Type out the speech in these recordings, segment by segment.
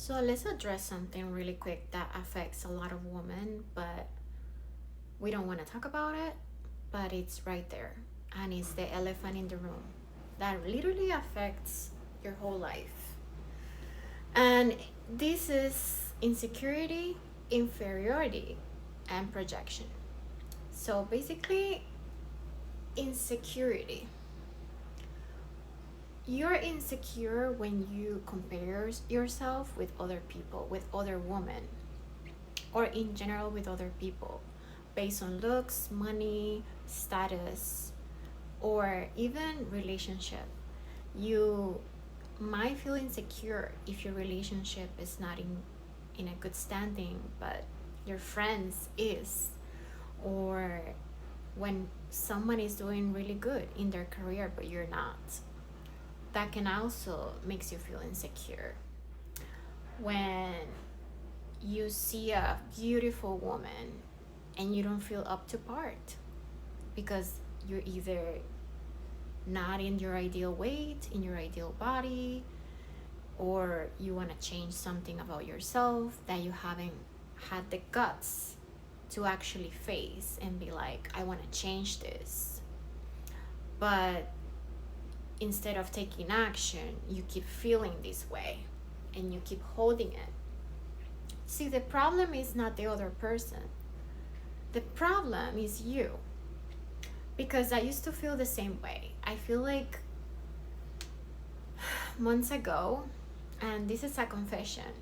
So let's address something really quick that affects a lot of women, but we don't want to talk about it, but it's right there. And it's the elephant in the room that literally affects your whole life. And this is insecurity, inferiority, and projection. So basically, insecurity. You're insecure when you compare yourself with other people, with other women, or in general with other people, based on looks, money, status, or even relationship. You might feel insecure if your relationship is not in a good standing, but your friends is, or when someone is doing really good in their career but you're not. That can also makes you feel insecure. When you see a beautiful woman and you don't feel up to part because you're either not in your ideal weight, in your ideal body, or you want to change something about yourself that you haven't had the guts to actually face and be like, I want to change this. But instead of taking action, you keep feeling this way and you keep holding it. See, the problem is not the other person, the problem is you. Because I used to feel the same way. I feel like months ago, and this is a confession,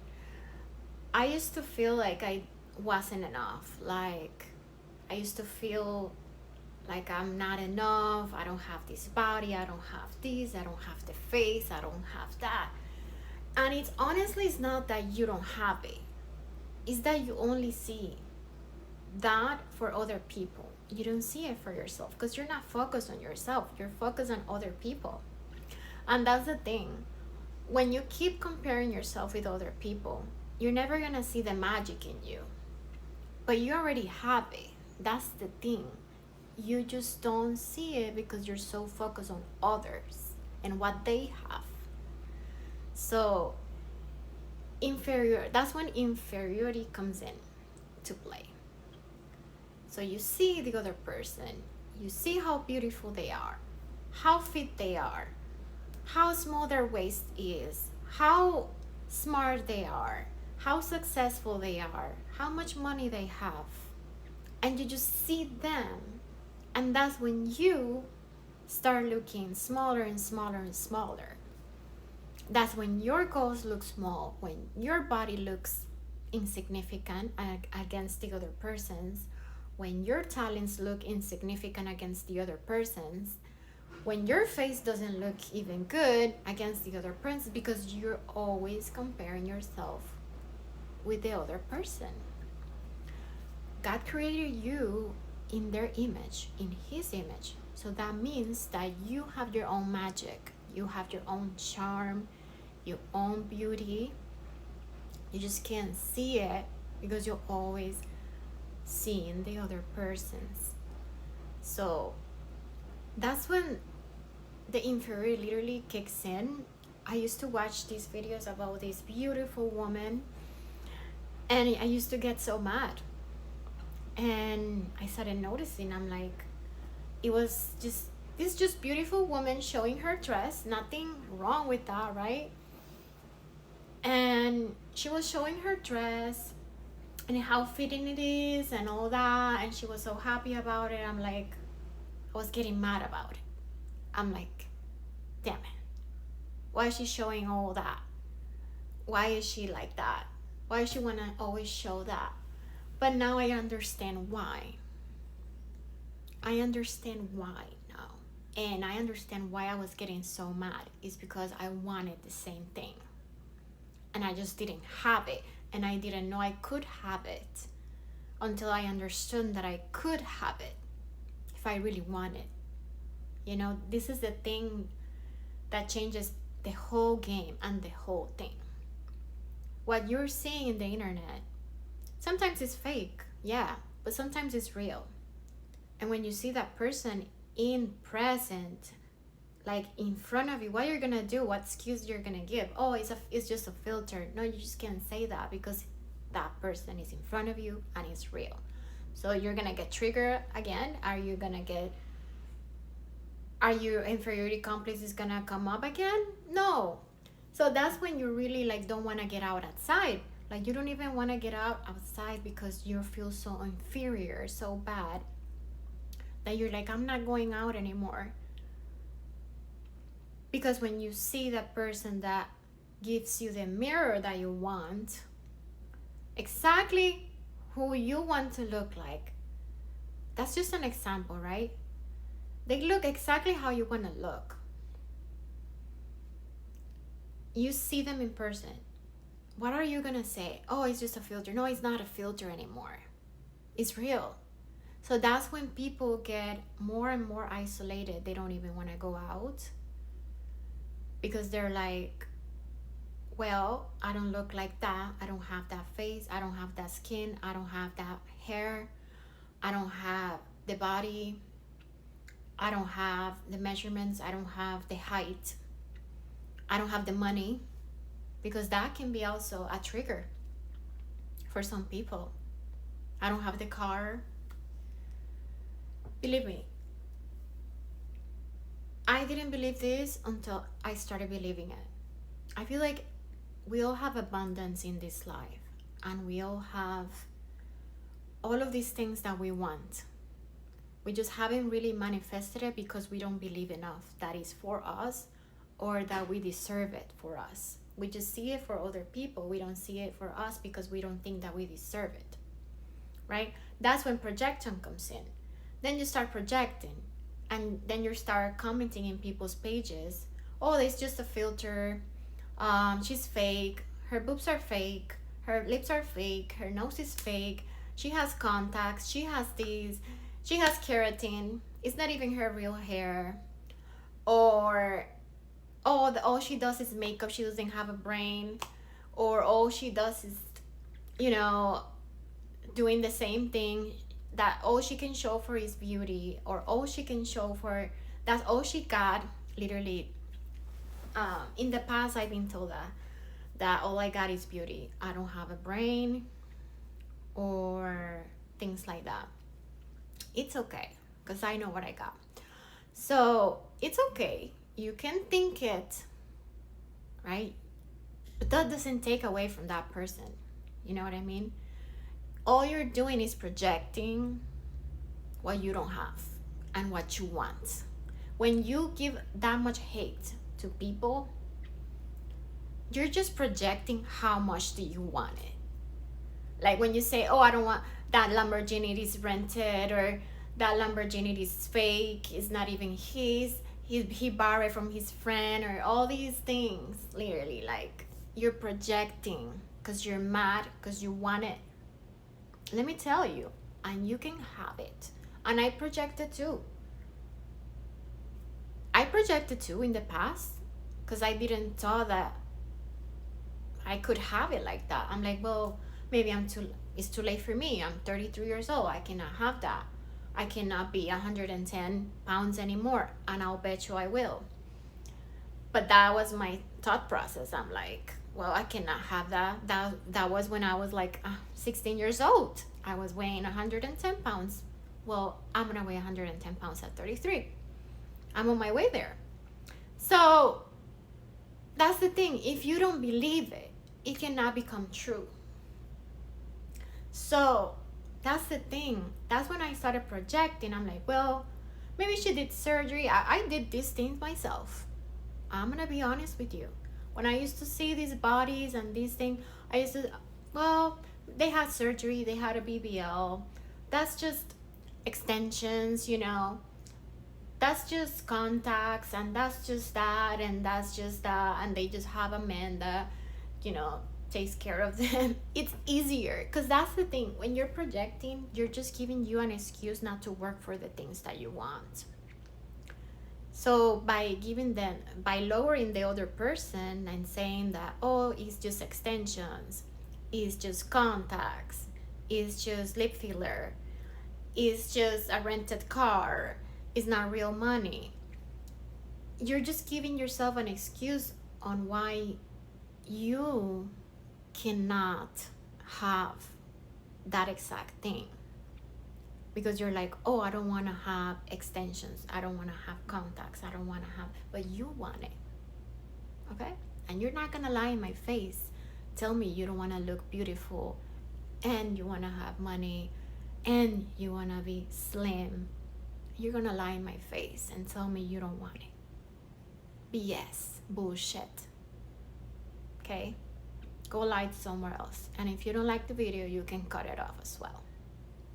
I used to feel like I wasn't enough. Like, I used to feel like I'm not enough. I don't have this body. I don't have this. I don't have the face. I don't have that. And it's honestly, it's not that you don't have it, it's that you only see that for other people. You don't see it for yourself because you're not focused on yourself, you're focused on other people. And that's the thing. When you keep comparing yourself with other people, you're never gonna see the magic in you. But you already have it. That's the thing. You just don't see it because you're so focused on others and what they have. So that's when inferiority comes in to play. So you see the other person, you see how beautiful they are, how fit they are, how small their waist is, how smart they are, how successful they are, how much money they have. And you just see them. And that's when you start looking smaller and smaller and smaller. That's when your goals look small, when your body looks insignificant against the other person's, when your talents look insignificant against the other person's, when your face doesn't look even good against the other person, because you're always comparing yourself with the other person. God created you in their image, in his image. So that means that you have your own magic, you have your own charm, your own beauty. You just can't see it because you're always seeing the other person's. So that's when the inferiority literally kicks in. I used to watch these videos about this beautiful woman and I used to get so mad. And I started noticing, I'm like, it was just this just beautiful woman showing her dress, nothing wrong with that, right? And she was showing her dress and how fitting it is and all that, and she was so happy about it. I'm like, I was getting mad about it. I'm like, damn it, why is she showing all that? Why is she like that? Why does she want to always show that? But now I understand why. I understand why now. And I understand why I was getting so mad. It's because I wanted the same thing. And I just didn't have it. And I didn't know I could have it until I understood that I could have it if I really wanted. You know, this is the thing that changes the whole game and the whole thing. What you're seeing in the internet, sometimes it's fake, yeah, but sometimes it's real. And when you see that person in present, like in front of you, what you're gonna do, what excuse you're gonna give. Oh, it's just a filter. No, you just can't say that, because that person is in front of you and it's real. So you're gonna get triggered again. Are your inferiority complex is gonna come up again? No. So that's when you really like don't want to get out outside. Like you don't even want to get out outside because you feel so inferior, so bad, that you're like, I'm not going out anymore. Because when you see that person that gives you the mirror that you want, exactly who you want to look like, that's just an example, right? They look exactly how you want to look. You see them in person. What are you gonna say? Oh, it's just a filter. No, it's not a filter anymore. It's real. So that's when people get more and more isolated. They don't even want to go out because they're like, well, I don't look like that. I don't have that face. I don't have that skin. I don't have that hair. I don't have the body. I don't have the measurements. I don't have the height. I don't have the money, because that can be also a trigger for some people. I don't have the car. Believe me, I didn't believe this until I started believing it. I feel like we all have abundance in this life, and we all have all of these things that we want. We just haven't really manifested it because we don't believe enough that is for us, or that we deserve it for us. We just see it for other people. We don't see it for us because we don't think that we deserve it, right? That's when projection comes in. Then you start projecting, and then you start commenting in people's pages. Oh, it's just a filter. She's fake. Her boobs are fake. Her lips are fake. Her nose is fake. She has contacts. She has these. She has keratin. It's not even her real hair. Or all she does is makeup. She doesn't have a brain. Or all she does is, doing the same thing. That all she can show for is beauty, or all she can show for, that's all she got. Literally, in the past I've been told that all I got is beauty. I don't have a brain, or things like that. It's okay, because I know what I got. So it's okay, you can think it, right? But that doesn't take away from that person. You know what I mean? All you're doing is projecting what you don't have and what you want. When you give that much hate to people, you're just projecting how much do you want it. Like when you say, oh, I don't want that Lamborghini, is rented, or that Lamborghini is fake, it's not even his, he borrowed from his friend, or all these things. Literally, like, you're projecting because you're mad, because you want it. Let me tell you, and you can have it. And I projected too. In the past, because I didn't thought that I could have it like that. I'm like, well, maybe it's too late for me. I'm 33 years old. I cannot have that. I cannot be 110 pounds anymore. And I'll bet you I will. But that was my thought process. I'm like, well, I cannot have that. That was when I was like 16 years old. I was weighing 110 pounds. Well, I'm going to weigh 110 pounds at 33. I'm on my way there. So that's the thing. If you don't believe it, it cannot become true. So that's the thing. That's when I started projecting. I'm like, well, maybe she did surgery. I did these things myself. I'm going to be honest with you. When I used to see these bodies and these things, I used to, well, they had surgery, they had a BBL. That's just extensions, That's just contacts, and that's just that, and that's just that, and they just have a man that, takes care of them. It's easier, because that's the thing. When you're projecting, you're just giving you an excuse not to work for the things that you want. So by lowering the other person and saying that, oh, it's just extensions, it's just contacts, it's just lip filler, it's just a rented car, it's not real money, you're just giving yourself an excuse on why you cannot have that exact thing, because you're like, oh, I don't want to have extensions, I don't want to have contacts, I don't want to have, but you want it. Okay? And you're not gonna lie in my face, tell me you don't want to look beautiful, and you want to have money, and you want to be slim. You're gonna lie in my face and tell me you don't want it. BS, bullshit. Okay? Go lie somewhere else. And if you don't like the video, you can cut it off as well,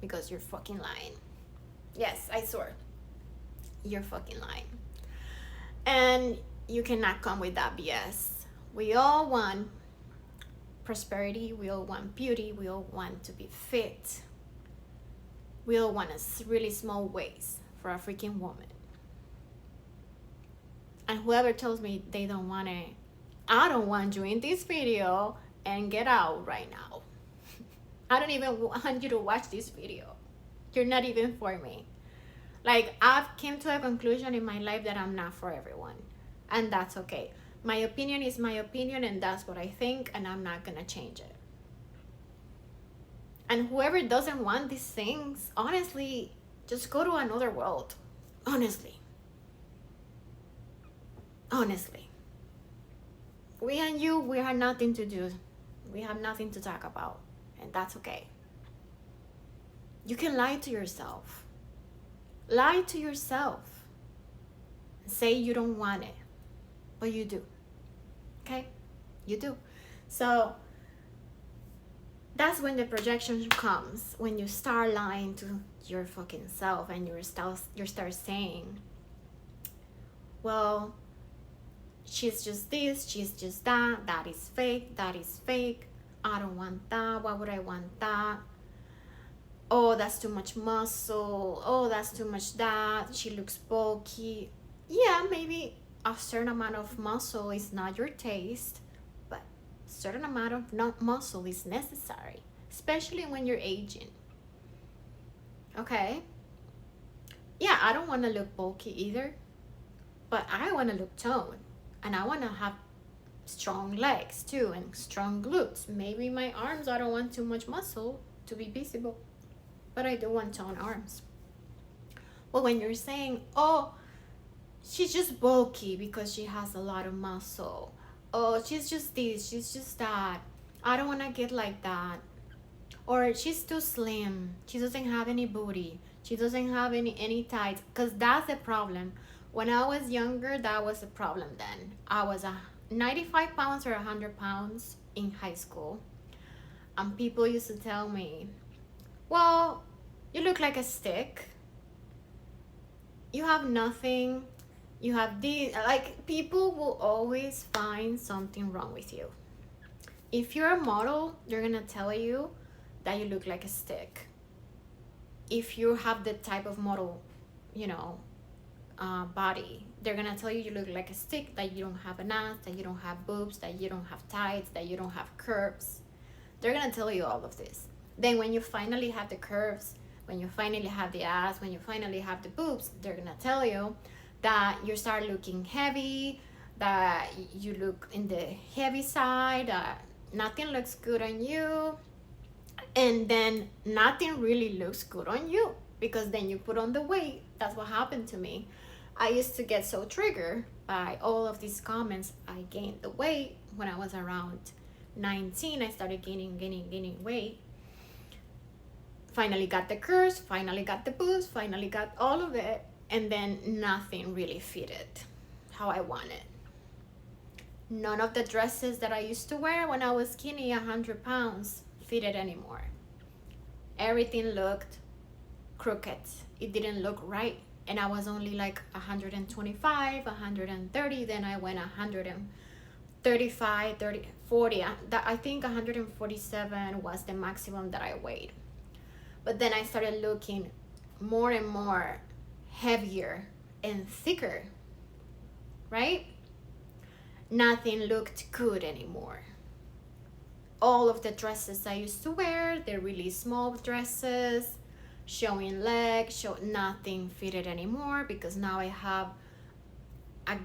because you're fucking lying. Yes, I swear, you're fucking lying. And you cannot come with that BS. We all want prosperity, we all want beauty, we all want to be fit, we all want a really small waist for a freaking woman. And whoever tells me they don't want it, I don't want you in this video, and get out right now. I don't even want you to watch this video. You're not even for me. Like, I've came to a conclusion in my life that I'm not for everyone, and that's okay. My opinion is my opinion, and that's what I think, and I'm not gonna change it. And whoever doesn't want these things, honestly, just go to another world. Honestly. We and you, we have nothing to do. We have nothing to talk about, and that's okay. You can lie to yourself. Lie to yourself. Say you don't want it, but you do. Okay? You do. So that's when the projection comes, when you start lying to your fucking self, and you start saying, well, she's just this, she's just that, that is fake, I don't want that, why would I want that? Oh, that's too much muscle, oh, that's too much that, she looks bulky. Yeah, maybe a certain amount of muscle is not your taste, but a certain amount of muscle is necessary, especially when you're aging. Okay? Yeah, I don't want to look bulky either, but I want to look toned. And I want to have strong legs too, and strong glutes. Maybe my arms, I don't want too much muscle to be visible, but I do want toned arms. But when you're saying, oh, she's just bulky because she has a lot of muscle, oh, she's just this, she's just that, I don't want to get like that, or she's too slim, she doesn't have any booty, she doesn't have any tights, because that's the problem. When I was younger, that was a problem then. I was 95 pounds or 100 pounds in high school. And people used to tell me, well, you look like a stick. You have nothing. You have these. Like, people will always find something wrong with you. If you're a model, they're going to tell you that you look like a stick. If you have the type of model, body, they're gonna tell you look like a stick, that you don't have an ass, that you don't have boobs, that you don't have tights, that you don't have curves. They're gonna tell you all of this. Then when you finally have the curves, when you finally have the ass, when you finally have the boobs, they're gonna tell you that you start looking heavy, that you look in the heavy side, nothing looks good on you, and then nothing really looks good on you, because then you put on the weight. That's what happened to me. I used to get so triggered by all of these comments. I gained the weight when I was around 19. I started gaining weight. Finally got the curves, finally got the boobs, finally got all of it, and then nothing really fitted how I wanted. None of the dresses that I used to wear when I was skinny, 100 pounds, fitted anymore. Everything looked crooked. It didn't look right. And I was only like 125, 130, then I went 135, 30, 40. I think 147 was the maximum that I weighed. But then I started looking more and more heavier and thicker, right? Nothing looked good anymore. All of the dresses I used to wear, they're really small dresses, showing legs, nothing fitted anymore, because now I have a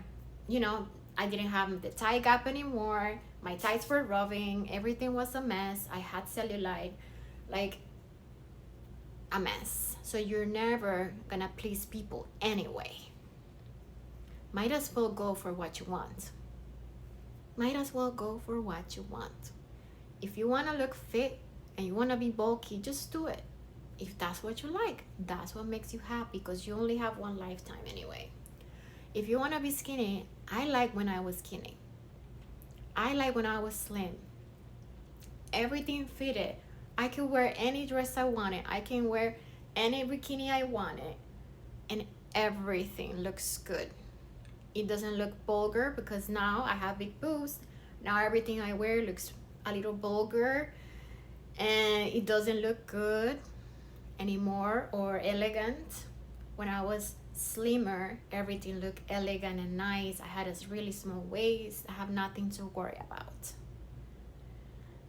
you know, I didn't have the thigh gap anymore. My thighs were rubbing. Everything was a mess. I had cellulite, like a mess. So you're never gonna please people anyway. Might as well go for what you want. Might as well go for what you want. If you wanna look fit and you wanna be bulky, just do it. If that's what you like, that's what makes you happy, because you only have one lifetime anyway. If you wanna be skinny, I like when I was skinny. I like when I was slim. Everything fitted. I could wear any dress I wanted. I can wear any bikini I wanted. And everything looks good. It doesn't look vulgar because now I have big boobs. Now everything I wear looks a little vulgar. And it doesn't look good anymore or elegant. When I was slimmer, everything looked elegant and nice. I had a really small waist. I have nothing to worry about.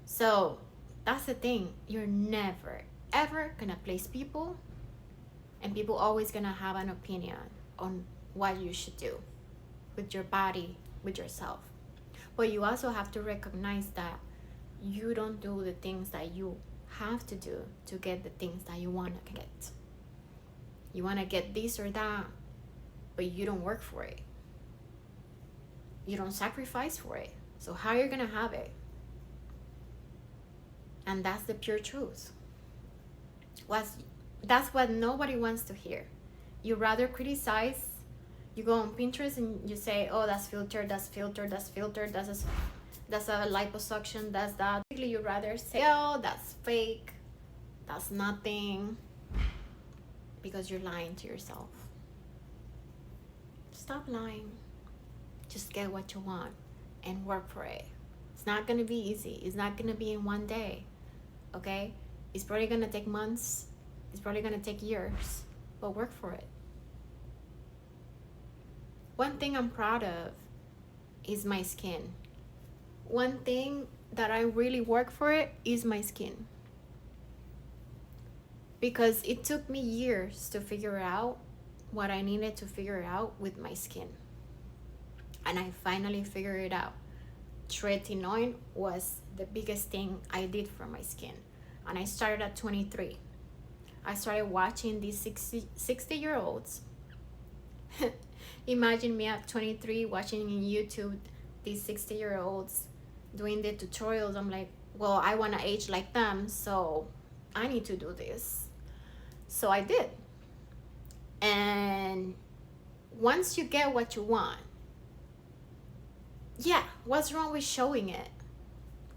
So that's the thing. You're never ever gonna please people, and people always gonna have an opinion on what you should do with your body, with yourself. But you also have to recognize that you don't do the things that you have to do to get the things that you want to get. You want to get this or that, but you don't work for it. You don't sacrifice for it. So how are you going to have it? And that's the pure truth. That's what nobody wants to hear. You rather criticize. You go on Pinterest and you say, oh, that's filtered, that's filtered, that's filtered, that's a liposuction, that's that. You rather say, oh, that's fake, that's nothing, because you're lying to yourself. Stop lying. Just get what you want and work for it. It's not going to be easy. It's not going to be in one day, okay? It's probably going to take months. It's probably going to take years, but work for it. One thing I'm proud of is my skin. One thing that I really work for it is my skin. Because it took me years to figure out what I needed to figure out with my skin. And I finally figured it out. Tretinoin was the biggest thing I did for my skin. And I started at 23. I started watching these 60-year-olds. Imagine me at 23 watching in YouTube these 60-year-olds doing the tutorials. I'm like, well, I want to age like them, so I need to do this. So I did. And once you get what you want, yeah, what's wrong with showing it?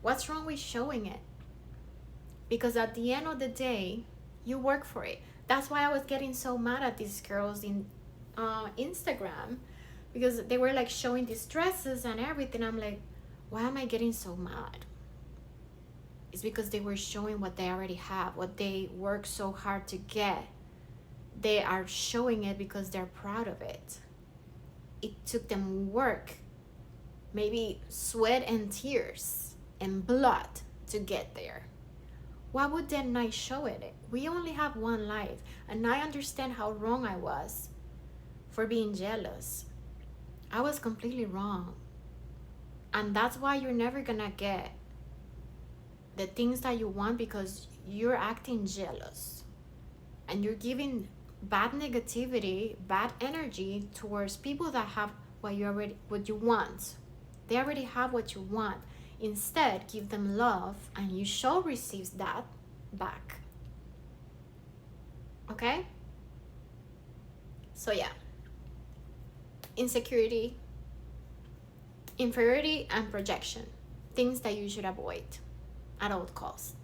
What's wrong with showing it? Because at the end of the day, you work for it. That's why I was getting so mad at these girls in Instagram, because they were like showing these dresses and everything. I'm like, why am I getting so mad? It's because they were showing what they already have, what they work so hard to get. They are showing it because they're proud of it. It took them work, maybe sweat and tears and blood to get there. Why would they not show it? We only have one life, and I understand how wrong I was for being jealous. I was completely wrong. And that's why you're never gonna get the things that you want, because you're acting jealous and you're giving bad negativity, bad energy towards people that have what you want. They already have what you want. Instead, give them love, and you shall receive that back. Okay? So yeah, insecurity, inferiority, and projection, things that you should avoid at all costs.